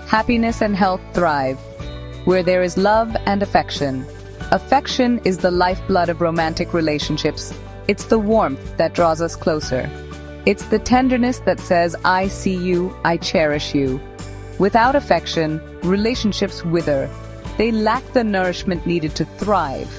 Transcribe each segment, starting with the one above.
happiness and health thrive. Where there is love and affection. Affection is the lifeblood of romantic relationships. It's the warmth that draws us closer. It's the tenderness that says, I see you, I cherish you. Without affection, relationships wither. They lack the nourishment needed to thrive.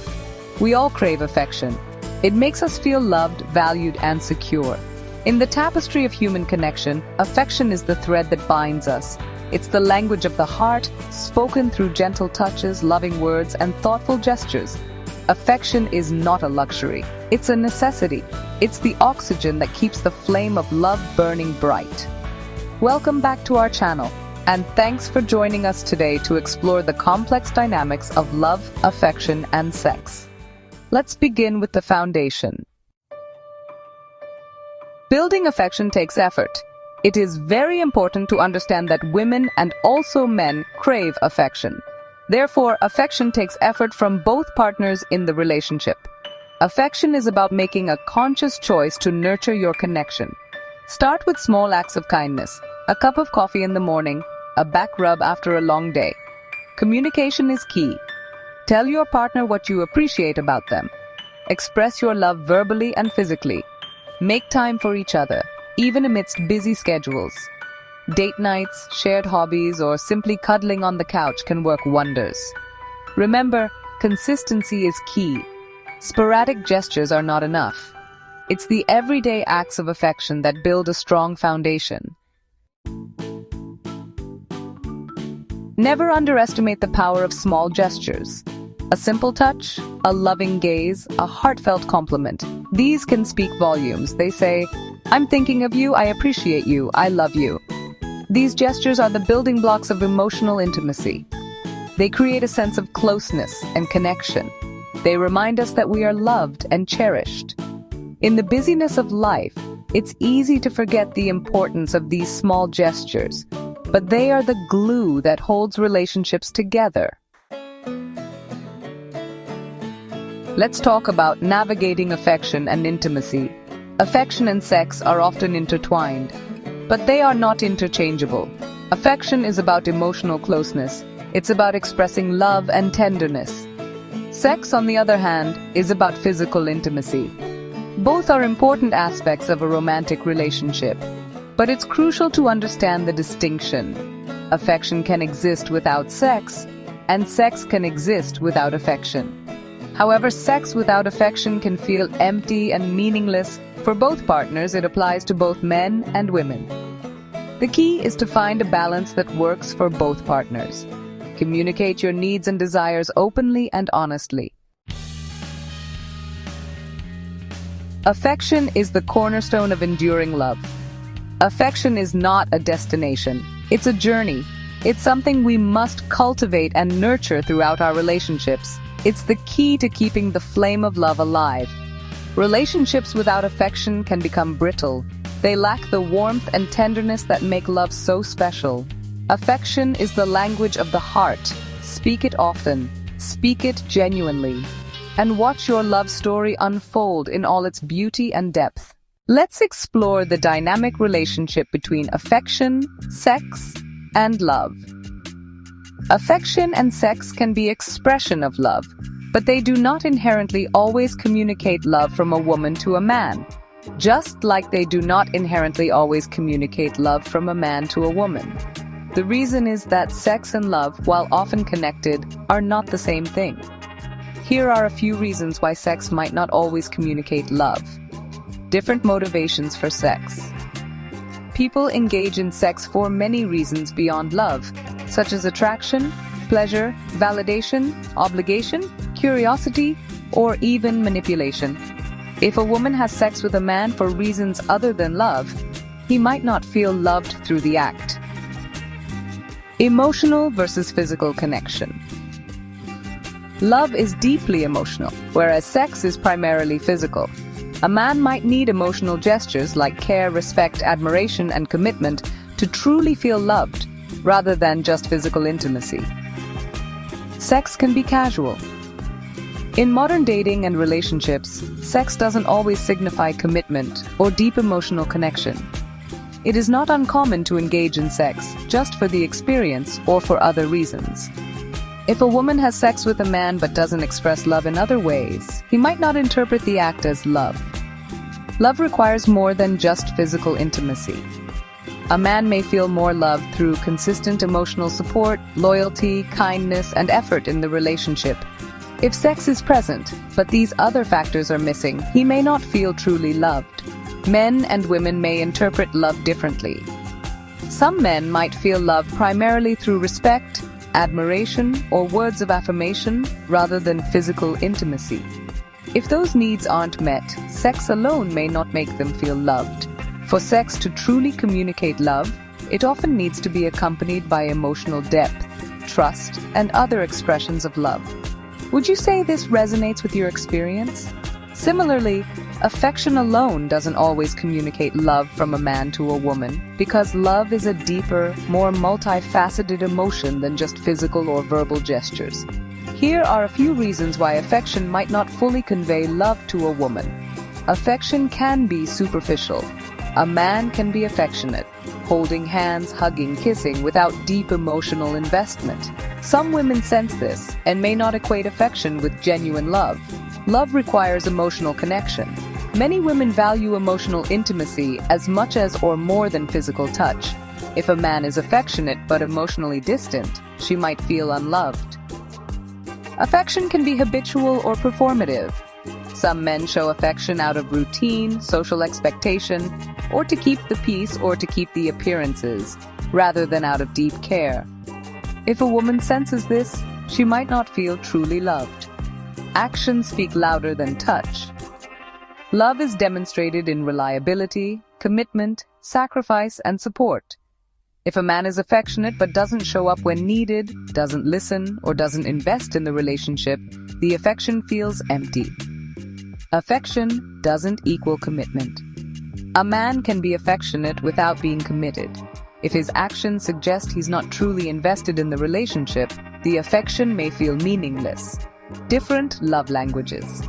We all crave affection. It makes us feel loved, valued, and secure. In the tapestry of human connection, affection is the thread that binds us. It's the language of the heart, spoken through gentle touches, loving words, and thoughtful gestures. Affection is not a luxury. It's a necessity. It's the oxygen that keeps the flame of love burning bright. Welcome back to our channel, and thanks for joining us today to explore the complex dynamics of love, affection, and sex. Let's begin with the foundation. Building affection takes effort. It is very important to understand that women and also men crave affection. Therefore, affection takes effort from both partners in the relationship. Affection is about making a conscious choice to nurture your connection. Start with small acts of kindness, a cup of coffee in the morning, a back rub after a long day. Communication is key. Tell your partner what you appreciate about them. Express your love verbally and physically. Make time for each other, even amidst busy schedules. Date nights, shared hobbies, or simply cuddling on the couch can work wonders. Remember, consistency is key. Sporadic gestures are not enough. It's the everyday acts of affection that build a strong foundation. Never underestimate the power of small gestures. A simple touch, a loving gaze, a heartfelt compliment. These can speak volumes. They say, I'm thinking of you, I appreciate you, I love you. These gestures are the building blocks of emotional intimacy. They create a sense of closeness and connection. They remind us that we are loved and cherished. In the busyness of life, it's easy to forget the importance of these small gestures, but they are the glue that holds relationships together. Let's talk about navigating affection and intimacy. Affection and sex are often intertwined, but they are not interchangeable. Affection is about emotional closeness. It's about expressing love and tenderness. Sex, on the other hand, is about physical intimacy. Both are important aspects of a romantic relationship, but it's crucial to understand the distinction. Affection can exist without sex, and sex can exist without affection. However, sex without affection can feel empty and meaningless. For both partners, it applies to both men and women. The key is to find a balance that works for both partners. Communicate your needs and desires openly and honestly. Affection is the cornerstone of enduring love. Affection is not a destination. It's a journey. It's something we must cultivate and nurture throughout our relationships. It's the key to keeping the flame of love alive. Relationships without affection can become brittle. They lack the warmth and tenderness that make love so special. Affection is the language of the heart. Speak it often. Speak it genuinely. And watch your love story unfold in all its beauty and depth. Let's explore the dynamic relationship between affection, sex, and love. Affection and sex can be expression of love, but they do not inherently always communicate love from a woman to a man, just like they do not inherently always communicate love from a man to a woman. The reason is that sex and love, while often connected, are not the same thing. Here are a few reasons why sex might not always communicate love. Different motivations for sex. People engage in sex for many reasons beyond love, such as attraction, pleasure, validation, obligation, curiosity, or even manipulation. If a woman has sex with a man for reasons other than love, he might not feel loved through the act. Emotional versus physical connection. Love is deeply emotional, whereas sex is primarily physical. A man might need emotional gestures like care, respect, admiration, and commitment to truly feel loved, rather than just physical intimacy. Sex can be casual. In modern dating and relationships, sex doesn't always signify commitment or deep emotional connection. It is not uncommon to engage in sex just for the experience or for other reasons. If a woman has sex with a man but doesn't express love in other ways, he might not interpret the act as love. Love requires more than just physical intimacy. A man may feel more love through consistent emotional support, loyalty, kindness, and effort in the relationship. If sex is present, but these other factors are missing, he may not feel truly loved. Men and women may interpret love differently. Some men might feel love primarily through respect, admiration, or words of affirmation rather than physical intimacy. If those needs aren't met, sex alone may not make them feel loved. For sex to truly communicate love, it often needs to be accompanied by emotional depth, trust, and other expressions of love. Would you say this resonates with your experience? Similarly, affection alone doesn't always communicate love from a man to a woman, because love is a deeper, more multifaceted emotion than just physical or verbal gestures. Here are a few reasons why affection might not fully convey love to a woman. Affection can be superficial. A man can be affectionate, holding hands, hugging, kissing, without deep emotional investment. Some women sense this and may not equate affection with genuine love. Love requires emotional connection. Many women value emotional intimacy as much as or more than physical touch. If a man is affectionate but emotionally distant, she might feel unloved. Affection can be habitual or performative. Some men show affection out of routine, social expectation, or to keep the peace or to keep the appearances, rather than out of deep care. If a woman senses this, she might not feel truly loved. Actions speak louder than touch. Love is demonstrated in reliability, commitment, sacrifice, and support. If a man is affectionate but doesn't show up when needed, doesn't listen, or doesn't invest in the relationship, the affection feels empty. Affection doesn't equal commitment. A man can be affectionate without being committed. If his actions suggest he's not truly invested in the relationship, the affection may feel meaningless. Different love languages.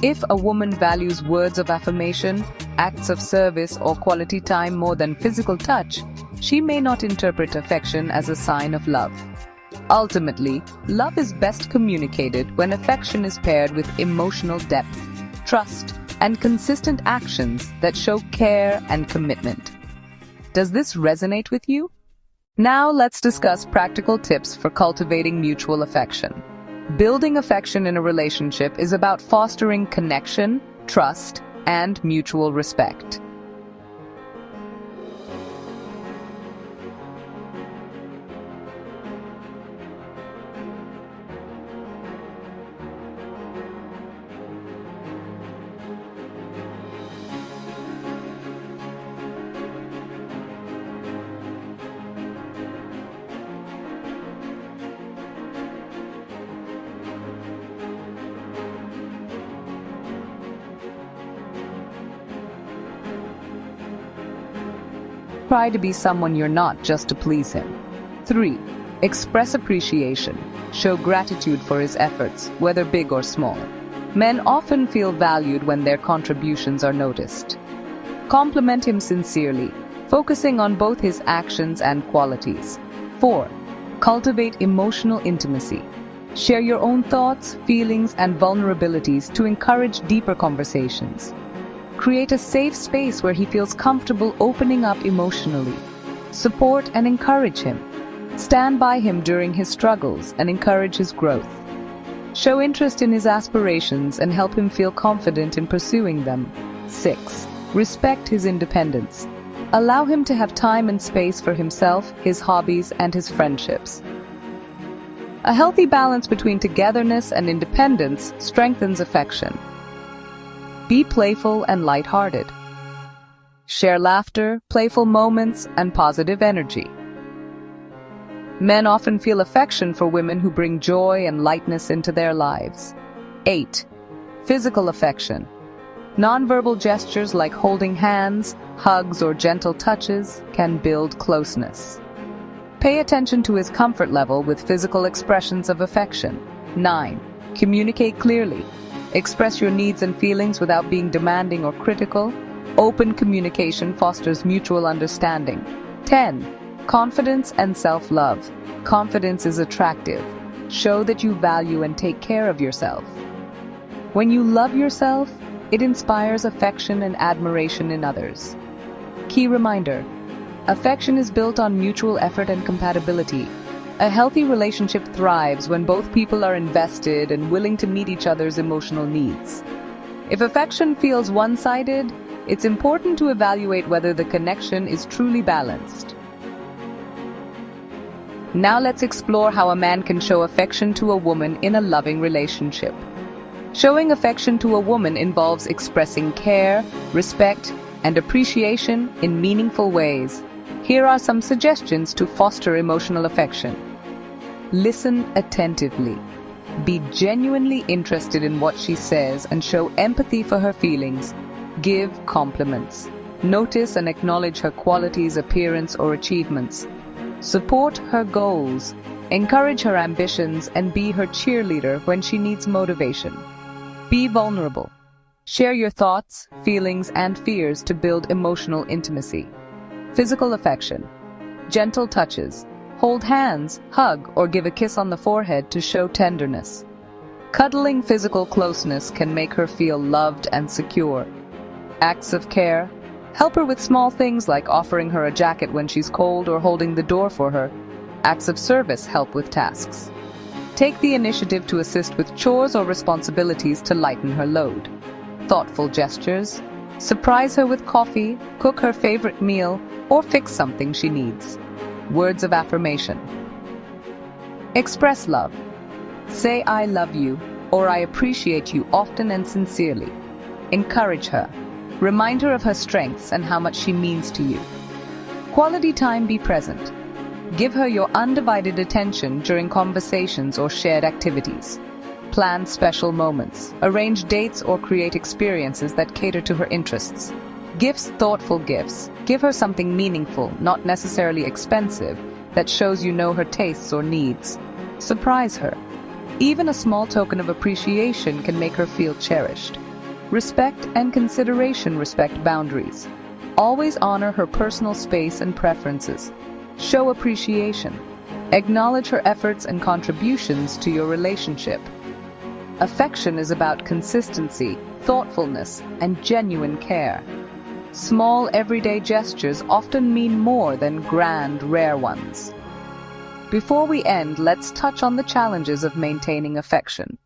If a woman values words of affirmation, acts of service, or quality time more than physical touch, she may not interpret affection as a sign of love. Ultimately, love is best communicated when affection is paired with emotional depth, trust, and consistent actions that show care and commitment. Does this resonate with you? Now let's discuss practical tips for cultivating mutual affection. Building affection in a relationship is about fostering connection, trust, and mutual respect. Try to be someone you're not just to please him. 3. Express appreciation. Show gratitude for his efforts, whether big or small. Men often feel valued when their contributions are noticed. Compliment him sincerely, focusing on both his actions and qualities. 4. Cultivate emotional intimacy. Share your own thoughts, feelings, and vulnerabilities to encourage deeper conversations. Create a safe space where he feels comfortable opening up emotionally. Support and encourage him. Stand by him during his struggles and encourage his growth. Show interest in his aspirations and help him feel confident in pursuing them. 6. Respect his independence. Allow him to have time and space for himself, his hobbies, and his friendships. A healthy balance between togetherness and independence strengthens affection. Be playful and lighthearted. Share laughter, playful moments, and positive energy. Men often feel affection for women who bring joy and lightness into their lives. 8. Physical affection. Nonverbal gestures like holding hands, hugs, or gentle touches can build closeness. Pay attention to his comfort level with physical expressions of affection. 9. Communicate clearly. Express your needs and feelings without being demanding or critical. Open communication fosters mutual understanding. 10. Confidence and self-love. Confidence is attractive. Show that you value and take care of yourself. When you love yourself, it inspires affection and admiration in others. Key reminder: affection is built on mutual effort and compatibility. A healthy relationship thrives when both people are invested and willing to meet each other's emotional needs. If affection feels one-sided, it's important to evaluate whether the connection is truly balanced. Now let's explore how a man can show affection to a woman in a loving relationship. Showing affection to a woman involves expressing care, respect, and appreciation in meaningful ways. Here are some suggestions to foster emotional affection. Listen attentively. Be genuinely interested in what she says and show empathy for her feelings. Give compliments. Notice and acknowledge her qualities, appearance, or achievements. Support her goals. Encourage her ambitions and be her cheerleader when she needs motivation. Be vulnerable. Share your thoughts, feelings, and fears to build emotional intimacy. Physical affection. Gentle touches. Hold hands, hug, or give a kiss on the forehead to show tenderness. Cuddling physical closeness can make her feel loved and secure. Acts of care. Help her with small things like offering her a jacket when she's cold or holding the door for her. Acts of service help with tasks. Take the initiative to assist with chores or responsibilities to lighten her load. Thoughtful gestures. Surprise her with coffee, cook her favorite meal, or fix something she needs. Words of affirmation. Express love. Say "I love you" or "I appreciate you" often and sincerely. Encourage her. Remind her of her strengths and how much she means to you. Quality time. Be present. Give her your undivided attention during conversations or shared activities. Plan special moments. Arrange dates or create experiences that cater to her interests. Gifts. Thoughtful gifts. Give her something meaningful, not necessarily expensive, that shows you know her tastes or needs. Surprise her. Even a small token of appreciation can make her feel cherished. Respect and consideration. Respect boundaries. Always honor her personal space and preferences. Show appreciation. Acknowledge her efforts and contributions to your relationship. Affection is about consistency, thoughtfulness, and genuine care. Small, everyday gestures often mean more than grand, rare ones. Before we end, let's touch on the challenges of maintaining affection.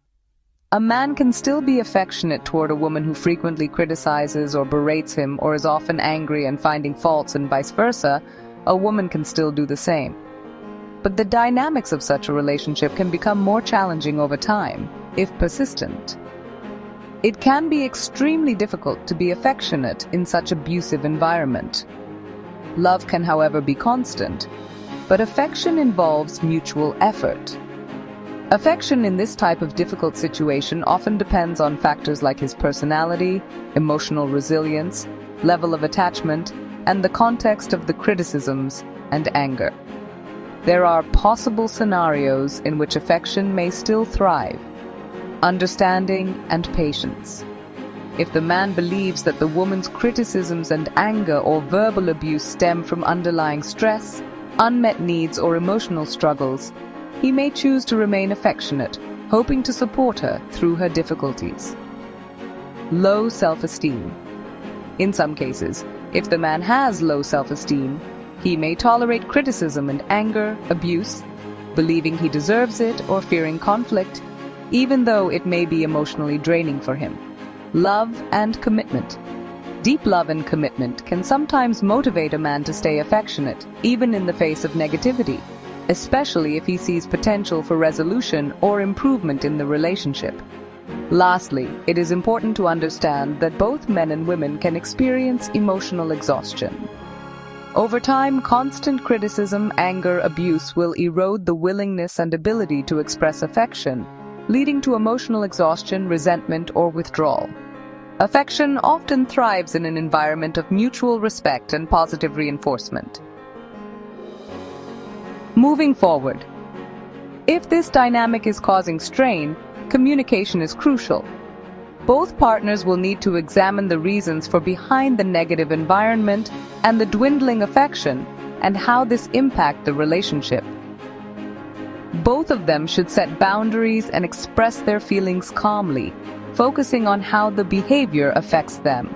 A man can still be affectionate toward a woman who frequently criticizes or berates him or is often angry and finding faults, and vice versa. A woman can still do the same. But the dynamics of such a relationship can become more challenging over time, if persistent. It can be extremely difficult to be affectionate in such abusive environment. Love can, however, be constant, but affection involves mutual effort. Affection in this type of difficult situation often depends on factors like his personality, emotional resilience, level of attachment, and the context of the criticisms and anger. There are possible scenarios in which affection may still thrive. Understanding and patience. If the man believes that the woman's criticisms and anger or verbal abuse stem from underlying stress, unmet needs, or emotional struggles, he may choose to remain affectionate, hoping to support her through her difficulties. Low self-esteem. In some cases, if the man has low self-esteem, he may tolerate criticism and anger, abuse, believing he deserves it or fearing conflict, even though it may be emotionally draining for him. Love and commitment. Deep love and commitment can sometimes motivate a man to stay affectionate, even in the face of negativity, especially if he sees potential for resolution or improvement in the relationship. Lastly, it is important to understand that both men and women can experience emotional exhaustion. Over time, constant criticism, anger, abuse will erode the willingness and ability to express affection, leading to emotional exhaustion, resentment, or withdrawal. Affection often thrives in an environment of mutual respect and positive reinforcement. Moving forward, if this dynamic is causing strain, communication is crucial. Both partners will need to examine the reasons for behind the negative environment and the dwindling affection and how this impact the relationship. Both of them should set boundaries and express their feelings calmly, focusing on how the behavior affects them.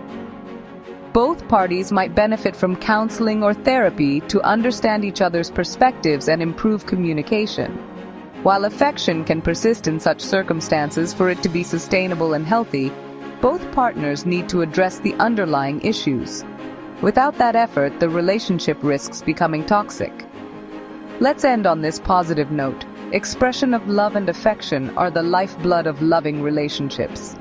Both parties might benefit from counseling or therapy to understand each other's perspectives and improve communication. While affection can persist in such circumstances for it to be sustainable and healthy, both partners need to address the underlying issues. Without that effort, the relationship risks becoming toxic. Let's end on this positive note. Expression of love and affection are the lifeblood of loving relationships.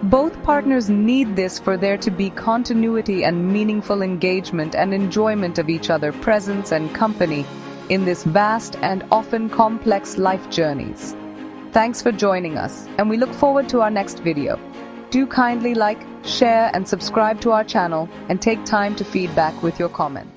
Both partners need this for there to be continuity and meaningful engagement and enjoyment of each other's presence and company in this vast and often complex life journeys. Thanks for joining us, and we look forward to our next video. Do kindly like, share, and subscribe to our channel, and take time to feedback with your comments.